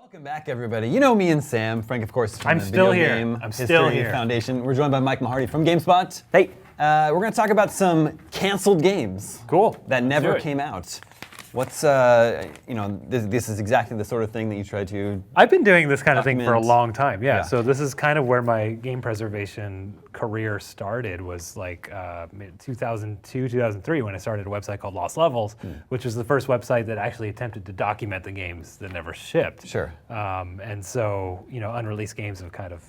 Welcome back, everybody. You know me and Sam. Frank, of course, from I'm the still Video here. Game I'm History still here. Foundation. We're joined by Mike Mahardy from GameSpot. Hey. We're going to talk about some canceled games. Cool. That Let's never do it. came out. What's, this is exactly the sort of thing that you try to I've been doing this kind of thing for a document. long time. Yeah. Yeah. So this is kind of where my game preservation career started. Was like 2002, 2003 when I started a website called Lost Levels, which was the first website that actually attempted to document the games that never shipped. Sure. And so unreleased games have kind of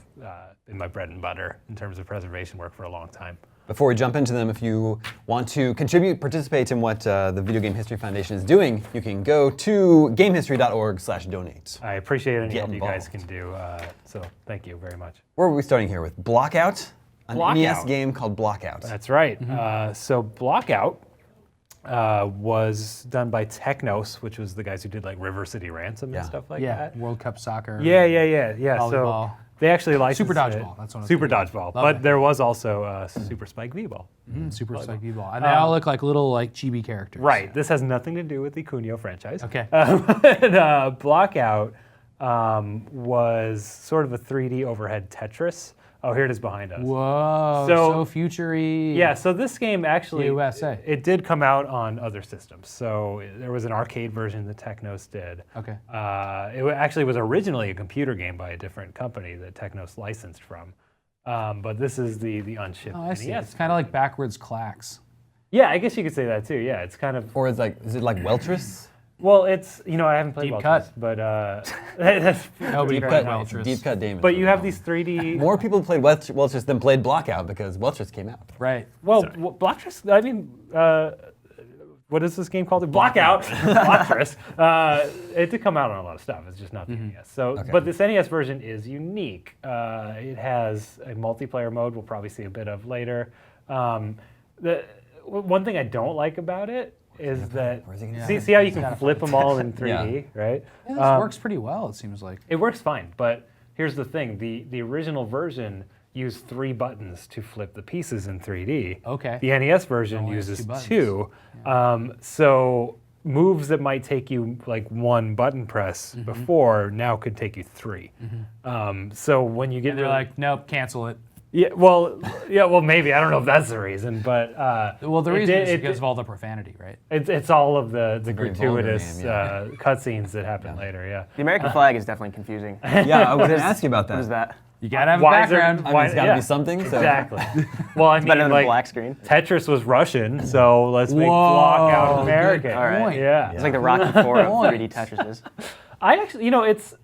been my bread and butter in terms of preservation work for a long time. Before we jump into them, if you want to contribute, participate in what the Video Game History Foundation is doing, you can go to gamehistory.org/donate. I appreciate any Get help you guys involved. can do. So thank you very much. Where are we starting here with Blockout? An Blockout. NES game called Blockout. That's right. So Blockout was done by Technos, which was the guys who did like River City Ransom Yeah. and stuff like Yeah, that. World Cup soccer. Yeah. Volleyball. So they actually licensed Super it. Dodgeball, that's what I was Super thinking. Dodgeball. Love But it. there was also Super Spike V-Ball. Super Spike V-Ball. And they all look like little chibi characters. Right. This has nothing to do with the Kunio franchise. Okay. But, Blockout was sort of a 3D overhead Tetris. Oh, here it is behind us. Whoa, So- so future-y. Yeah, so this game actually, USA. it did come out on other systems. So there was an arcade version that Technos did. Okay. Actually was originally a computer game by a different company that Technos licensed from. But this is the unshipped Oh, I see. NES. It's kind of like backwards clacks. Yeah, I guess you could say that too. Yeah, it's kind of, Or is it like Weltris? well, it's, I haven't played Deep Welch's, cut. but that's Nobody Deep played cut, Welch's. deep cut Damon. But you have these 3D. More people played Welch's than played Blockout because Welch's came out. Right. Well, Blocktris, I mean, what is this game called? Blockout. Blocktris. It did come out on a lot of stuff. It's just not the NES. So, Okay. but this NES version is unique. It has a multiplayer mode. We'll probably see a bit of later. One thing I don't like about it is that Where's he gonna see how you can flip them all in 3D, Yeah. right? Yeah, this works pretty well, it seems like. It works fine, but here's the thing: the original version used 3 buttons to flip the pieces in 3D. Okay. The NES version Only has uses 2 buttons. 2. So moves that might take you like 1 button press before now could take you 3. So when you get And they're like, nope, cancel it. well, maybe I don't know if that's the reason, but Well, the it reason did- is it because did- of all the profanity, right? it's all of the very vulgar gratuitous game, yeah. cutscenes that happen later. Yeah. The American flag is definitely confusing. Yeah, I was going to ask you about that. What is that? You gotta have a Why is there- background. I mean, it's got to be something. So. Exactly. Well, I mean, Better than like a black screen. Tetris was Russian, so let's make Whoa, Blockout good American. All right. point. Yeah. It's like the Rocky IV of Point. 3D Tetrises. I actually,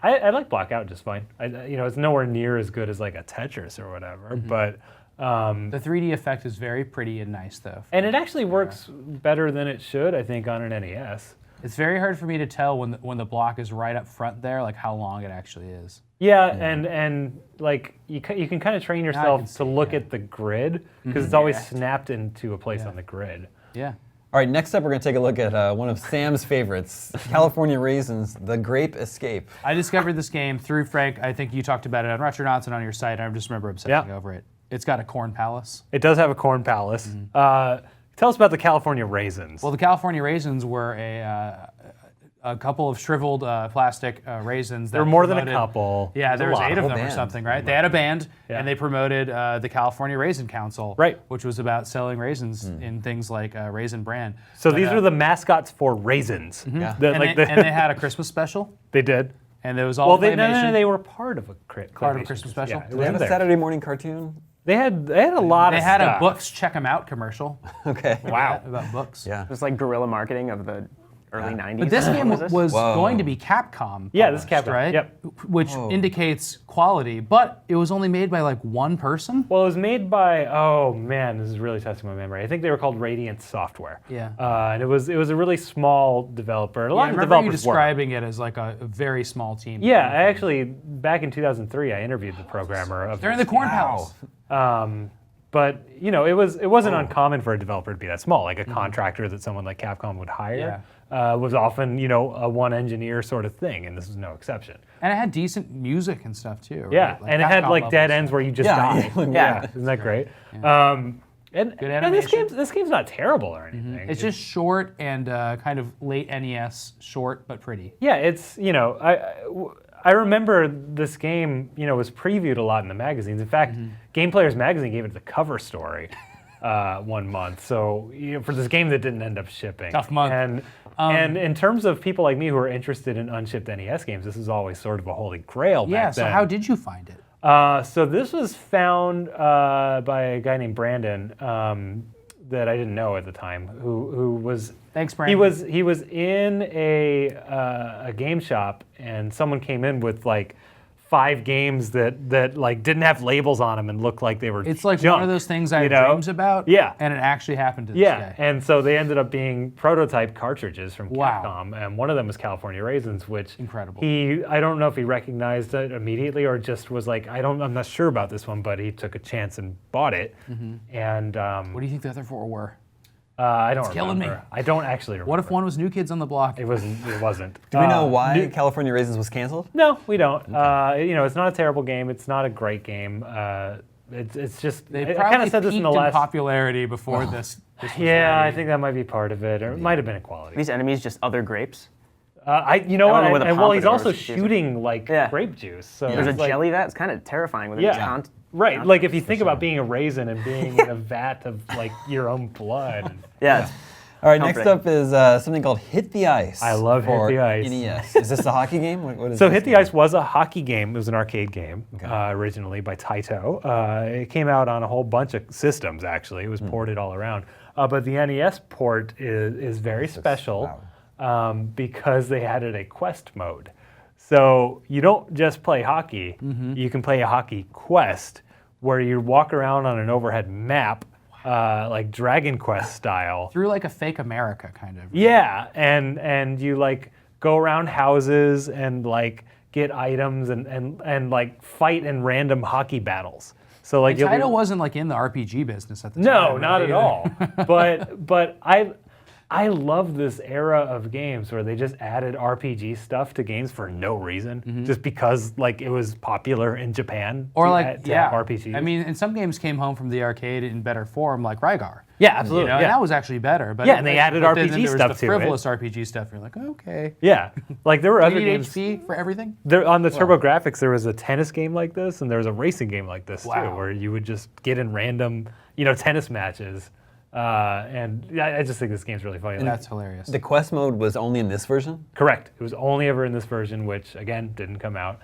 I like Blockout just fine. It's nowhere near as good as like a Tetris or whatever, but. The 3D effect is very pretty and nice, though. And it actually works better than it should, I think, on an NES. It's very hard for me to tell when the block is right up front there, like how long it actually is. Yeah, and like you can kind of train yourself to look at the grid because it's always snapped into a place on the grid. Yeah. All right, next up we're going to take a look at one of Sam's favorites, California Raisins, The Grape Escape. I discovered this game through Frank. I think you talked about it on Retronauts and on your site. I just remember obsessing over it. It's got a corn palace. It does have a corn palace. Tell us about the California Raisins. Well, the California Raisins were a couple of shriveled plastic raisins. there were more than a couple. Yeah, there was a lot. 8 of Whole them or band. something, right? They had a band, Yeah. and they promoted the California Raisin Council, Right. which was about selling raisins in things like Raisin Bran. So But, these are the mascots for raisins. Yeah. and they had a Christmas special, They did. and there was all Well, claymation. they were part of a Part of a Christmas special? Yeah, it Do They was have in a there. Saturday morning cartoon. They had a lot They of had stuff. a books check 'em out commercial. Okay. Wow. About books. Yeah. It's like guerrilla marketing of the early 90s. But this game was Whoa. going to be Capcom. Yeah, this is published, Capcom, right? yep. Which indicates quality, but it was only made by like 1 person. Well, it was made by, oh man, this is really testing my memory. I think they were called Radiant Software. Yeah. And it was a really small developer. A I lot of remember you developers were. describing it as like a very small team. Yeah, I actually, back in 2003, I interviewed the programmer of They're in the this Corn game. Palace. But it wasn't uncommon for a developer to be that small. Like a contractor that someone like Capcom would hire was often a 1 engineer sort of thing, and this is no exception. And it had decent music and stuff too. Right? Yeah, and it had Capcom like dead levels. ends where you just Yeah, die. yeah. Isn't that great? And this animation. game's not terrible or anything. It's just short and kind of late NES, short but pretty. Yeah, it's I remember this game, was previewed a lot in the magazines. In fact, Game Players Magazine gave it the cover story 1 month. So for this game that didn't end up shipping. Tough month. And in terms of people like me who are interested in unshipped NES games, this is always sort of a holy grail back then. So how did you find it? So this was found by a guy named Brandon that I didn't know at the time, who was... Thanks, Brandon. He was in a game shop, and someone came in with like 5 games that like didn't have labels on them and looked like they were It's like junk, one of those things I have dreams about. Yeah. And it actually happened to this Yeah, guy. and so they ended up being prototype cartridges from Capcom, and one of them was California Raisins, which Incredible. I don't know if he recognized it immediately or just was like, I'm not sure about this one, but he took a chance and bought it. And What do you think the other 4 were? I don't killing remember. me. I don't actually remember. What if one was New Kids on the Block? It wasn't. Do we know why California Raisins was canceled? No, we don't. It's not a terrible game. It's not a great game. It's just. They I probably kind of said this in peaked the last. popularity before this was Yeah, ready. I think that might be part of it, or it might have been equality. These enemies just other grapes. You know what? know where the And well, he's pompadour also is confusing. shooting like Yeah. grape juice. So There's a it's like, jelly that's kind of terrifying with Yeah. it. Right. Like if you think about being a raisin and being in a vat of like your own blood. Yeah. All right, next Comforting. up is something called Hit the Ice. I love Hit for the Ice. NES. Is this a hockey game? What is So this Hit the game? Ice was a hockey game. It was an arcade game originally by Taito. It came out on a whole bunch of systems, actually. It was ported all around. But the NES port is very special because they added a quest mode. So you don't just play hockey. You can play a hockey quest where you walk around on an overhead map like Dragon Quest style. Through like a fake America kind of. Yeah, and you like go around houses and like get items and like fight in random hockey battles. So like you'll be- Taito wasn't like in the RPG business at the time. no, not right? at all. But I love this era of games where they just added RPG stuff to games for no reason, just because like it was popular in Japan. Or to like, add- to yeah. have RPGs. I mean, and some games came home from the arcade in better form, like Rygar. yeah, absolutely. And yeah. that was actually better. But Yeah, and they added but then RPG there was stuff the to it. frivolous RPG stuff. You're like, okay. Yeah, like there were Do other you need games. HP for everything? There, on the TurboGrafx, there was a tennis game like this, and there was a racing game like this too, Wow. where you would just get in random, tennis matches. And yeah, I just think this game's really funny. Like, That's hilarious. The quest mode was only in this version? correct. It was only ever in this version, which again didn't come out.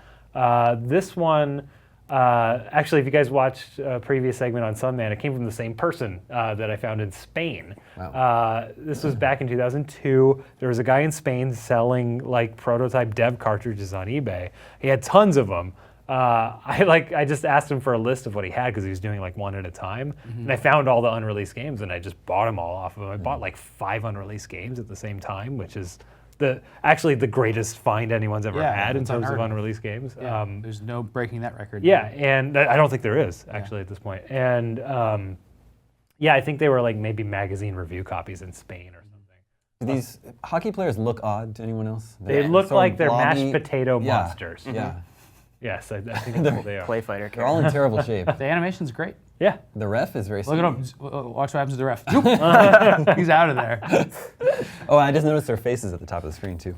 This one, actually, if you guys watched a previous segment on Sunman, it came from the same person that I found in Spain. Wow. This was back in 2002. There was a guy in Spain selling like prototype dev cartridges on eBay. He had tons of them. I just asked him for a list of what he had because he was doing like one at a time, and I found all the unreleased games and I just bought them all off of him. I bought like 5 unreleased games at the same time, which is actually the greatest find anyone's ever Yeah, had in it's terms of unheard of. unreleased games. Yeah, there's no breaking that record. Yeah, and I don't think there is actually at this point. And yeah, I think they were like maybe magazine review copies in Spain or something. Do these hockey players look odd to anyone else? They They're look so like they're blobby. mashed potato Yeah, monsters. Yeah. Yes, I think that's what they are. Play fighter They're all in terrible shape. The animation's great. Yeah. The ref is very Look at similar. him. Watch what happens to the ref. He's out of there. Oh, I just noticed their faces at the top of the screen too.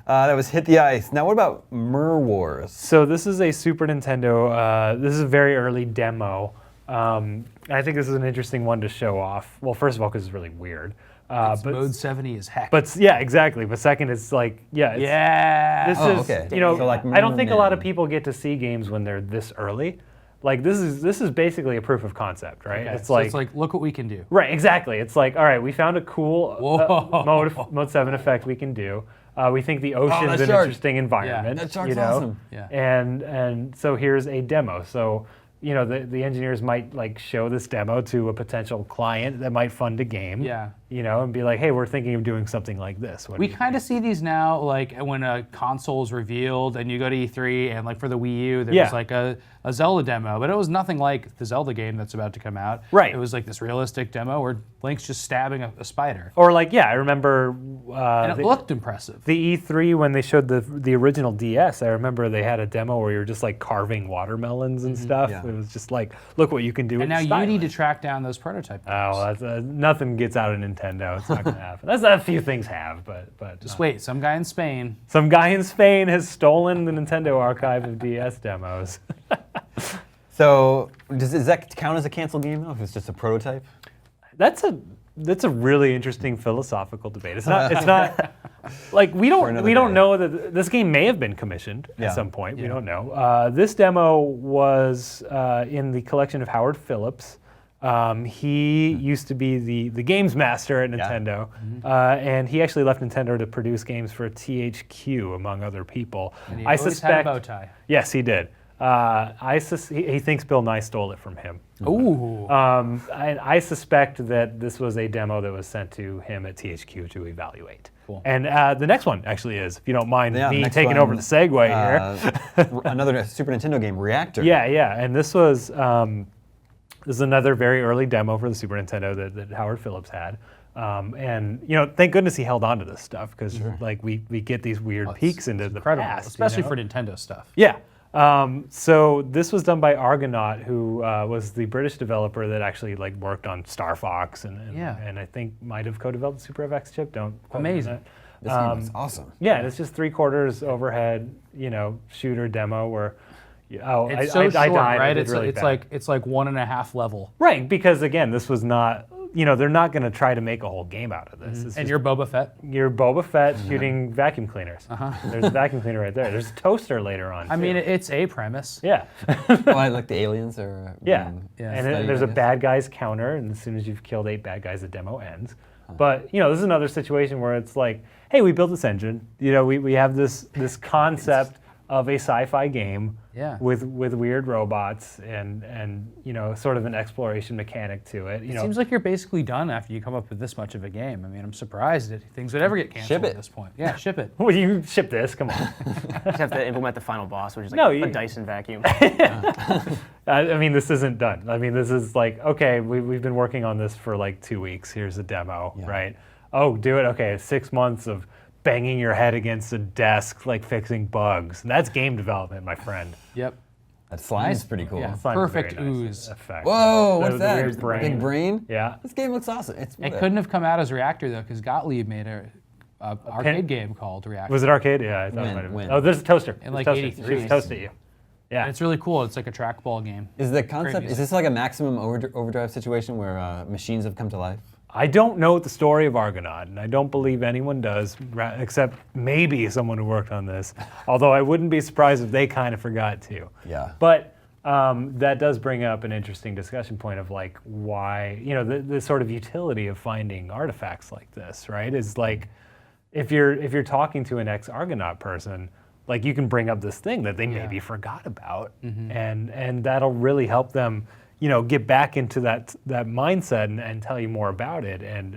That was Hit the Ice. Now what about Mer Wars? So this is a Super Nintendo, this is a very early demo. I think this is an interesting one to show off. Well, first of all, because it's really weird. But Mode 70 is heck. yeah, exactly. But second, it's like, yeah. It's, yeah. This Oh, is, okay. So like I don't think a lot of Merman. people get to see games when they're this early. Like this is basically a proof of concept, right? Okay, It's so like, it's like, look what we can do. right, exactly. It's like, all right, we found a cool Whoa. mode 7 effect we can do. We think the ocean's that an shark. interesting environment. That shark's awesome. Yeah. And so here's a demo. So the engineers might like show this demo to a potential client that might fund a game. Yeah. And be like, hey, we're thinking of doing something like this. What do We you kind of see these now, like when a console is revealed and you go to E3 and like for the Wii U, there's like a Zelda demo, but it was nothing like the Zelda game that's about to come out. Right. It was like this realistic demo where Link's just stabbing a spider. Or like, yeah, I remember And it looked impressive. the E3 when they showed the original DS. I remember they had a demo where you were just like carving watermelons and stuff. Yeah. It was just like, look what you can do. And with now you need to stylus. track down those prototype games. Oh, that's, nothing gets out of Nintendo Nintendo. It's not going to happen. That's a few things have, but Just wait, some guy in Spain. some guy in Spain has stolen the Nintendo archive of DS demos. So does that count as a canceled game though? If it's just a prototype? That's a really interesting philosophical debate. It's not like we don't day. know that this game may have been commissioned Yeah. at some point. We don't know. This demo was in the collection of Howard Phillips. He used to be the games master at Nintendo, and he actually left Nintendo to produce games for THQ, among other people. And he I always suspect. had a bow tie. Yes, he did. He thinks Bill Nye stole it from him. Ooh. I suspect that this was a demo that was sent to him at THQ to evaluate. Cool. And the next one actually is, if you don't mind me next taking one, over the segue here. Another Super Nintendo game, Reactor. Yeah, and this was this is another very early demo for the Super Nintendo that Howard Phillips had. And thank goodness he held on to this stuff because like we get these weird peeks into the Incredible, past, especially for Nintendo stuff. Yeah. So this was done by Argonaut, who was the British developer that actually like worked on Star Fox and I think might have co-developed the Super FX chip. Don't quote me on Amazing. that. This game is awesome. Yeah, and it's just 3/4 overhead, shooter demo where. It's so short, right? It's like 1.5 level. Right, because again, this was not. They're not going to try to make a whole game out of this. It's And just- you're Boba Fett. you're Boba Fett shooting vacuum cleaners. There's a vacuum cleaner right there. There's a toaster later on. I too. mean, it's a premise. Yeah. Oh, I like the aliens or Yeah, Yeah. and then there's a bad guys counter, and as soon as you've killed 8 bad guys, the demo ends. But this is another situation where it's like, hey, we built this engine. We have this concept of a sci-fi game with weird robots and sort of an exploration mechanic to it. It seems like you're basically done after you come up with this much of a game. I mean, I'm surprised that things would ever get canceled Ship it. at this point. Yeah, ship it. Well, you ship this, come on. Just have to implement the final boss, which is like No, a Dyson vacuum. I mean, this isn't done. I mean, this is like, okay, we've been working on this for like 2 weeks. Here's a demo, right? Oh, do it. Okay, 6 months of banging your head against a desk, like fixing bugs. And that's game development, my friend. Yep. That slime is pretty cool. Yeah. Slime's a Perfect very nice ooze. effect. Whoa, what's The that? weird brain. Big brain? Yeah. This game looks awesome. It couldn't have come out as Reactor, though, because Gottlieb made a arcade game called Reactor. Was it arcade? Yeah, I thought When? it might have When? been. Oh, there's a toaster. In, like, There's a 83. toaster. There's a toast at you. Yeah. And it's really cool. It's like a trackball game. Is the concept, music. is this like a maximum overdrive situation where machines have come to life? I don't know the story of Argonaut, and I don't believe anyone does, except maybe someone who worked on this. Although I wouldn't be surprised if they kind of forgot too. Yeah. But that does bring up an interesting discussion point of like why, the sort of utility of finding artifacts like this, right? Is like if you're talking to an ex-Argonaut person, like you can bring up this thing that they maybe forgot about, and that'll really help them, get back into that mindset and tell you more about it. And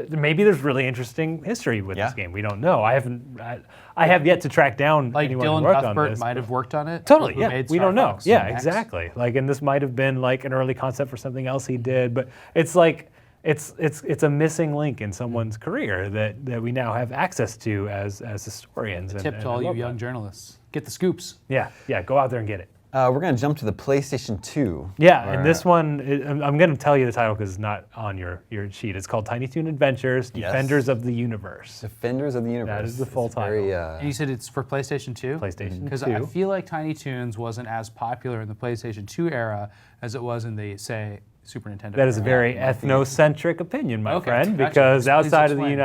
maybe there's really interesting history with this game. We don't know. I have yet to track down Like anyone Dylan who worked on Cuthbert this. might have worked on it. Totally, who yeah. made We Star don't know. Fox Yeah, and X. exactly. Like, and this might have been like an early concept for something else he did, but it's like it's a missing link in someone's career that we now have access to as historians. Tip to all you young journalists: get the scoops. Yeah, go out there and get it. We're going to jump to the PlayStation 2. Yeah, where- and this one, I'm going to tell you the title because it's not on your sheet. It's called Tiny Toon Adventures: Defenders of the Universe. Defenders of the Universe. That is the full It's very, title. And you said it's for PlayStation 2? PlayStation Because 2. I feel like Tiny Toons wasn't as popular in the PlayStation 2 era as it was in the, say, Super Nintendo That is a era. very ethnocentric opinion, my Okay, friend, gotcha. because Please outside of explain.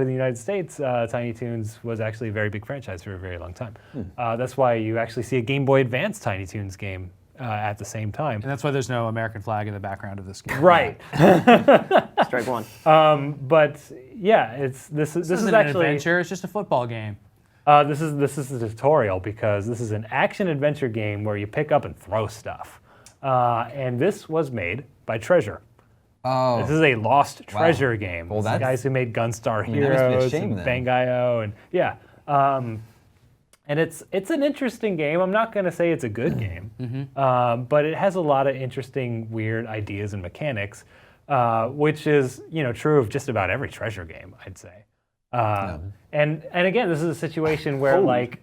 the United States, Tiny Toons was actually a very big franchise for a very long time. That's why you actually see a Game Boy Advance Tiny Toons game at the same time. And that's why there's no American flag in the background of this game. Right. Strike one. But yeah, this This is isn't an actually adventure, it's just a football game. this is a tutorial because this is an action adventure game where you pick up and throw stuff. And this was made by Treasure. Oh. This is a lost treasure game. Well, It's the that's- guys who made Gunstar that must be a Heroes shame and then. Bang.io and yeah. And it's an interesting game. I'm not going to say it's a good game, but it has a lot of interesting, weird ideas and mechanics, which is true of just about every treasure game, I'd say. And again, this is a situation where like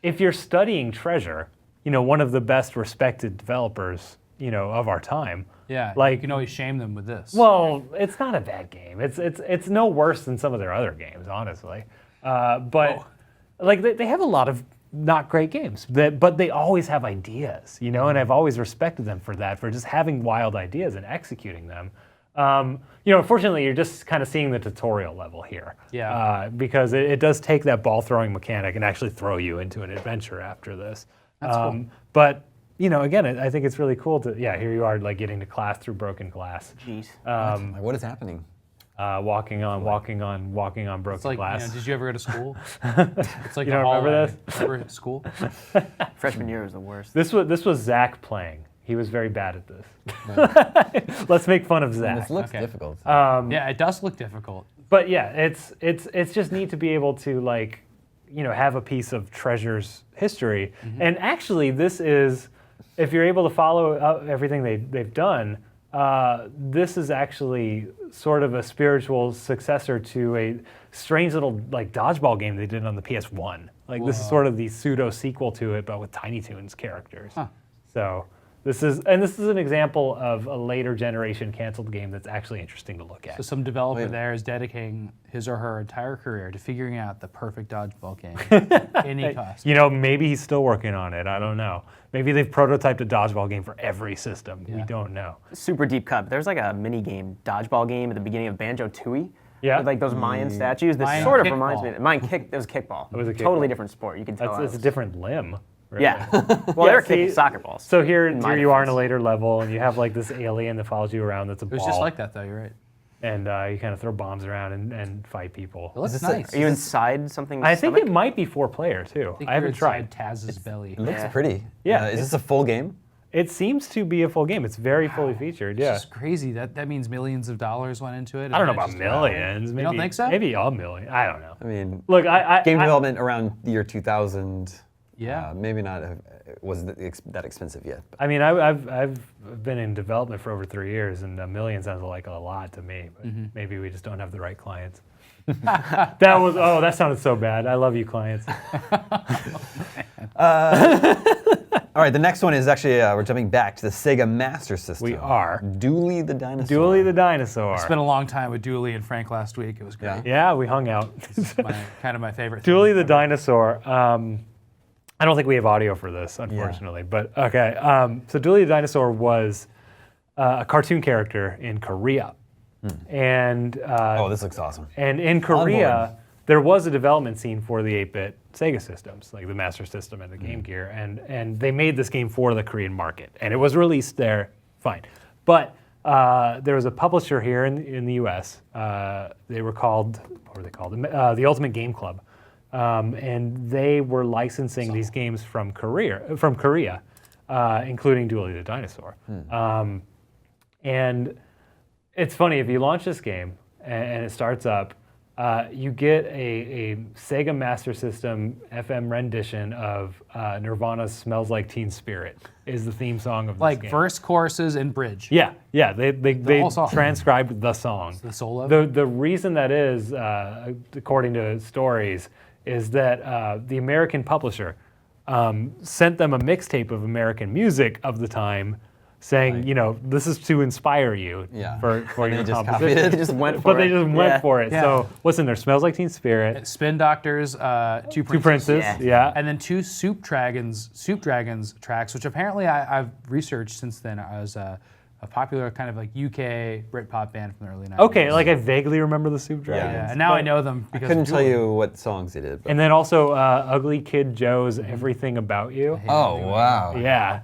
if you're studying treasure, one of the best respected developers of our time Yeah, you Like, can always shame them with this. well, it's not a bad game. It's no worse than some of their other games, honestly. But like they have a lot of not great games, but they always have ideas, you know. And I've always respected them for that, for just having wild ideas and executing them. You know, unfortunately, you're just kind of seeing the tutorial level here. Yeah. Because it does take that ball throwing mechanic and actually throw you into an adventure after this. That's cool. But you know, again, I think it's really cool to here you are like getting to class through broken glass. Jeez. Like, what is happening? Walking on broken It's like, glass. did you ever go to school? It's like You a don't remember hallway. this? Remember at school? Freshman year was the worst. This was Zach playing. He was very bad at this. Let's make fun of Zach. This looks Okay. difficult. Yeah, it does look difficult. But yeah, it's just neat to be able to like, you know, have a piece of Treasure's history. And actually, this is, if you're able to follow everything they've done, this is actually sort of a spiritual successor to a strange little like dodgeball game they did on the PS1. Like this is sort of the pseudo sequel to it, but with Tiny Toons characters. Huh. So this is an example of a later generation canceled game that's actually interesting to look at. So some developer yeah. there is dedicating his or her entire career to figuring out the perfect dodgeball game. Any cost. You know, maybe he's still working on it. I don't know. Maybe they've prototyped a dodgeball game for every system. We don't know. Super deep cut. There's like a mini game, dodgeball game at the beginning of Banjo-Tooie. Yeah. With like those Mayan statues. This Mayan sort of kickball. reminds me. It was kickball. It was a Totally kickball. different sport. You can tell. It's a different limb. Right? Yeah. Well, they're see, kicking soccer balls. So here my you are in a defense. later level, and you have like this alien that follows you around that's a It ball. was just like that, though. You're right. And you kind of throw bombs around and fight people. It looks this nice. Are you inside something? I think it might be 4-player too. think I you're haven't tried. inside Taz's belly. It looks Yeah. pretty. Yeah, Is this a full game? It seems to be a full game. It's very fully featured. Yeah. It's just crazy. That means millions of dollars went into it. I don't know and about just- millions. Maybe, don't think so? Maybe a million. I don't know. I mean, Look, I game I- development around the year 2000. Yeah. Maybe not was that expensive yet. But I mean, I've been in development for over 3 years, and a million sounds like a lot to me. But maybe we just don't have the right clients. That sounded so bad. I love you, clients. all right, the next one is actually we're jumping back to the Sega Master System. We are. Dooley the Dinosaur. Dooley the dinosaur. Spent a long time with Dooley and Frank last week. It was great. Yeah, we hung out. Kind of my favorite thing. Dooley the dinosaur. I don't think we have audio for this, unfortunately. But okay. So Dooley the dinosaur was a cartoon character in Korea, and Oh, this looks awesome. and in Korea there was a development scene for the 8-bit Sega systems, like the Master System and the Game Gear, and they made this game for the Korean market, and it was released there. Fine, but there was a publisher here in the U.S. They were called, what were they called? The Ultimate Game Club. And they were licensing these games from Korea, including Dooley the Dinosaur. And it's funny, if you launch this game and it starts up, you get a Sega Master System FM rendition of Nirvana's "Smells Like Teen Spirit" is the theme song of this Like game. verse, choruses, and bridge. Yeah, they whole song. transcribed the song. The solo. The reason that is, according to stories, is that the American publisher sent them a mixtape of American music of the time, saying, you know, this is to inspire you for And your they just copied composition. it. They just went for But it. they just went Yeah. for it. Yeah. So what's in there? Smells Like Teen Spirit. Spin Doctors, Two Two Princes. Princes. Yeah. Yeah. And then two Soup Dragons tracks, which apparently I've researched since then as a popular kind of like UK Britpop band from the early 90s. Okay, like I vaguely remember the Soup Dragons. Yeah, and now I know them I because couldn't of tell Dooley. you what songs they did. But And then also Ugly Kid Joe's Everything About You. oh, wow. Yeah,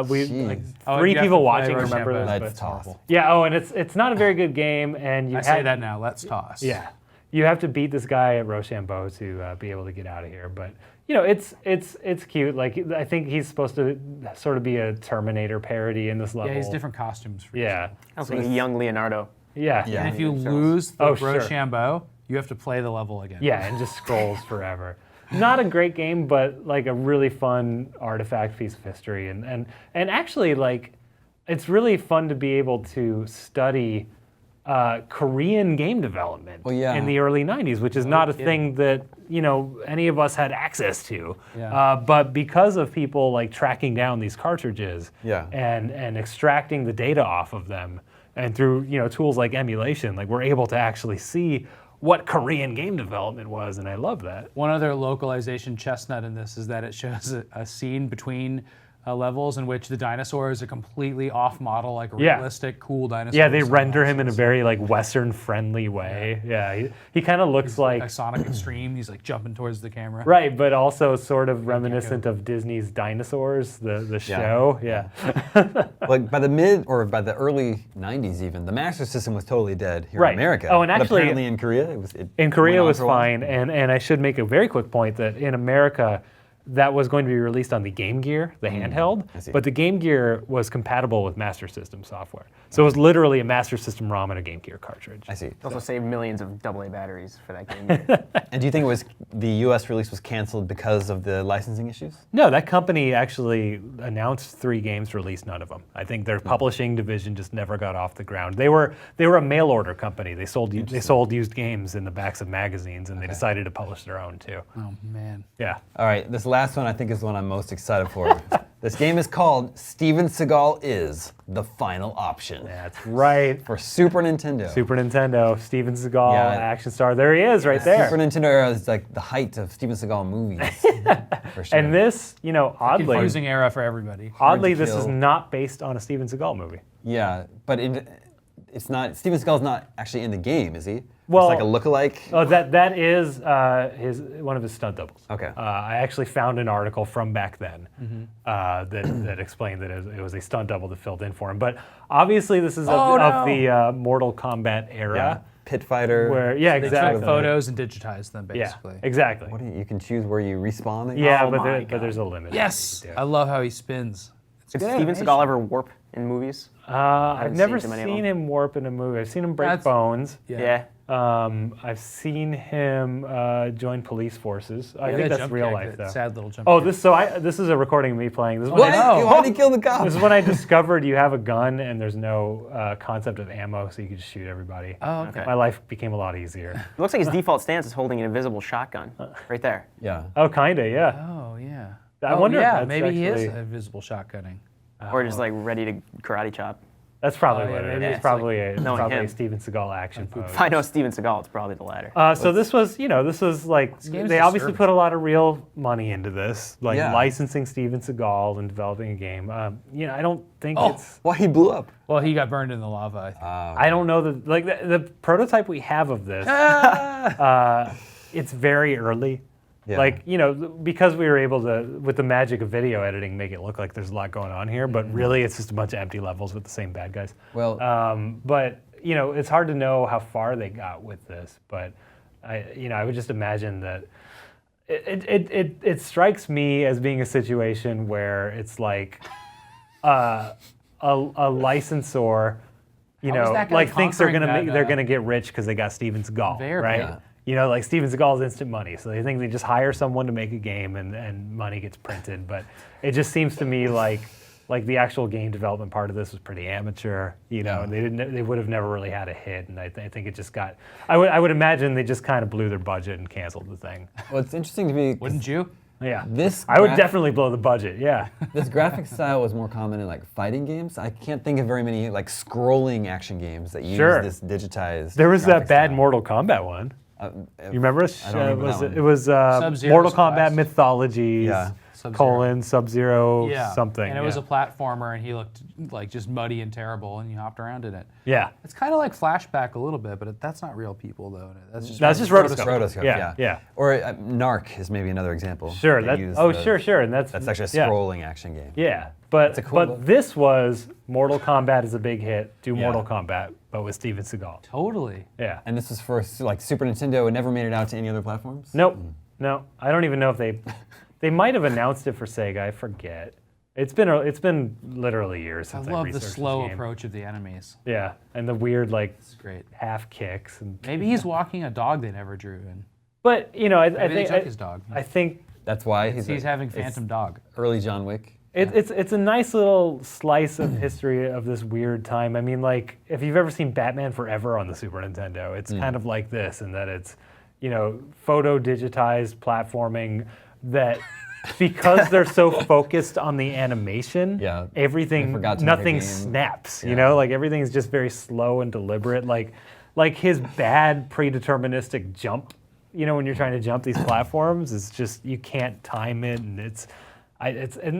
we Jeez. like Oh, three you have people to play watching Rochambeau. remember this. Let's but- toss. Yeah. Oh, and it's not a very good game, and you I say that now. Let's toss. Yeah, you have to beat this guy at Rochambeau to be able to get out of here. But you know, it's cute. Like I think he's supposed to sort of be a Terminator parody in this level. Yeah, he's different costumes. For Yeah, I was thinking young Leonardo. yeah, Yeah. And if you Yeah. lose the Oh, sure. Rochambeau, you have to play the level again. yeah, and just scrolls forever. Not a great game, but like a really fun artifact piece of history, and actually like it's really fun to be able to study Korean game development in the early 90s, which is not a thing that any of us had access to. But because of people like tracking down these cartridges and extracting the data off of them, and through tools like emulation, like we're able to actually see what Korean game development was, and I love that. One other localization chestnut in this is that it shows a scene between levels in which the dinosaur is a completely off-model, like realistic, cool dinosaur. Yeah, they render him in a very like Western-friendly way. Yeah, he kind of looks like Sonic Extreme. He's like jumping towards the camera. Right, but also sort of reminiscent of Disney's Dinosaurs, the show. Yeah. Like by the early '90s, even the Master System was totally dead here in America. Oh, and but actually, apparently in Korea, it was fine. And I should make a very quick point that in America, that was going to be released on the Game Gear, the handheld, but the Game Gear was compatible with Master System software. So it was literally a Master System ROM and a Game Gear cartridge. I see. It also saved millions of AA batteries for that game. And do you think the US release was canceled because of the licensing issues? No, that company actually announced 3 games, released none of them. I think their publishing division just never got off the ground. They were a mail order company. They sold used games in the backs of magazines, and they decided to publish their own too. Oh man. Yeah. All right, this last one I think is the one I'm most excited for. This game is called Steven Seagal is the Final Option. That's right. For Super Nintendo. Super Nintendo, Steven Seagal, action star. There he is, right there. Super Nintendo era is like the height of Steven Seagal movies. For sure. And this, oddly, confusing era for everybody. Oddly, this is not based on a Steven Seagal movie. Yeah, but it's not. Steven Seagal's not actually in the game, is he? Well, it's like a lookalike. Oh, that is one of his stunt doubles. Okay. I actually found an article from back then that explained that it was a stunt double that filled in for him. But obviously, this is of the Mortal Kombat era. Yeah. Pit Fighter. Where They exactly. took photos and digitized them, basically. Yeah, exactly. You can choose where you respawn. Yeah, but there's a limit. Yes, I love how he spins. Did Steven Seagal ever warp in movies? I've never seen him warp in a movie. I've seen him break bones. Yeah. I've seen him join police forces. I think that's real life, though. Sad little jump. Oh, this is a recording of me playing. This is Why did he kill the cop? This is when I discovered you have a gun and there's no concept of ammo, so you can just shoot everybody. Oh, okay. My life became a lot easier. It looks like his default stance is holding an invisible shotgun right there. Yeah. Oh, kinda, yeah. Oh, yeah. I wonder if that's maybe he is actually- invisible shotgunning. Or just like ready to karate chop. That's probably what maybe it is. it's It's probably knowing a him. Steven Seagal action pose. If I know Steven Seagal, it's probably the latter. So this was like, game's they obviously disturbing. put a lot of real money into this, like Yeah. licensing Steven Seagal and developing a game. I don't think it's, Why he blew up? Well, he got burned in the lava, I think. I don't know the prototype we have of this, it's very early. Yeah. Like, because we were able to, with the magic of video editing, make it look like there's a lot going on here, but really it's just a bunch of empty levels with the same bad guys. Well, But it's hard to know how far they got with this. But I would just imagine that it strikes me as being a situation where it's like a licensor, How is that guy like thinks they're conquering they're that, gonna get rich because they got Steven Seagal, Very, right? yeah. Like Steven Seagal's instant money, so they think they just hire someone to make a game and money gets printed. But it just seems to me like the actual game development part of this was pretty amateur, and they would have never really had a hit. And I think it just got. I would imagine they just kind of blew their budget and canceled the thing. well, it's interesting to me. Wouldn't you? Yeah, This I would definitely blow the budget. Yeah. This graphic style was more common in like fighting games. I can't think of very many like scrolling action games that use this digitized. There was that graphic bad style. Mortal Kombat one. You remember? I don't remember that one. It was Sub-Zero's Mortal Kombat Quest. Mythologies, Yeah. Sub-Zero. Sub-Zero, something. And it was a platformer, and he looked like just muddy and terrible, and you hopped around in it. Yeah. It's kind of like Flashback a little bit, but that's not real people, though. That's just rotoscope. Rotoscope, yeah. Or Narc is maybe another example. Sure. They use Sure. And that's actually a scrolling action game. Yeah. But cool look. this was Mortal Kombat is a big hit. Do Mortal Kombat, but with Steven Seagal. Totally. Yeah. And this was for like Super Nintendo. It never made it out to any other platforms. Nope. No. I don't even know if they might have announced it for Sega. I forget. It's been literally years since I I love the researched slow this game. approach of the enemies. Yeah, and the weird It's great. half kicks and. Maybe he's walking a dog they never drew in. But I Maybe they think took his dog. I think That's why He's having Phantom Dog. early John Wick. It's a nice little slice of history of this weird time. I mean, like, if you've ever seen Batman Forever on the Super Nintendo, it's kind of like this in that it's, photo digitized platforming that because they're so focused on the animation, nothing snaps, like everything's just very slow and deliberate. Like his bad predeterministic jump, when you're trying to jump these platforms, is just, you can't time it, and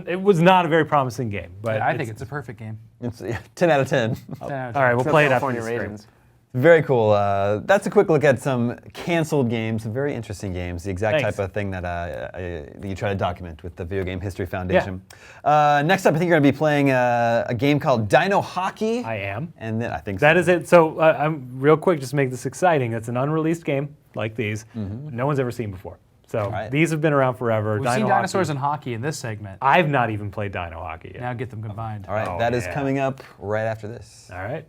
it was not a very promising game. But I think it's a perfect game. It's 10 out of 10. 10 out of 10. All right, we'll play it after California the stream. Raisins. Very cool. That's a quick look at some canceled games, some very interesting games, the exact Thanks. type of thing that you try to document with the Video Game History Foundation. Next up, I think you're going to be playing a game called Dino Hockey. I am. And then I think That is it. So I'm real quick, just to make this exciting. It's an unreleased game like these. No one's ever seen before. So these have been around forever. We've seen dinosaurs and hockey in this segment. I've not even played Dino Hockey yet. Now get them combined. All right, that is coming up right after this. All right.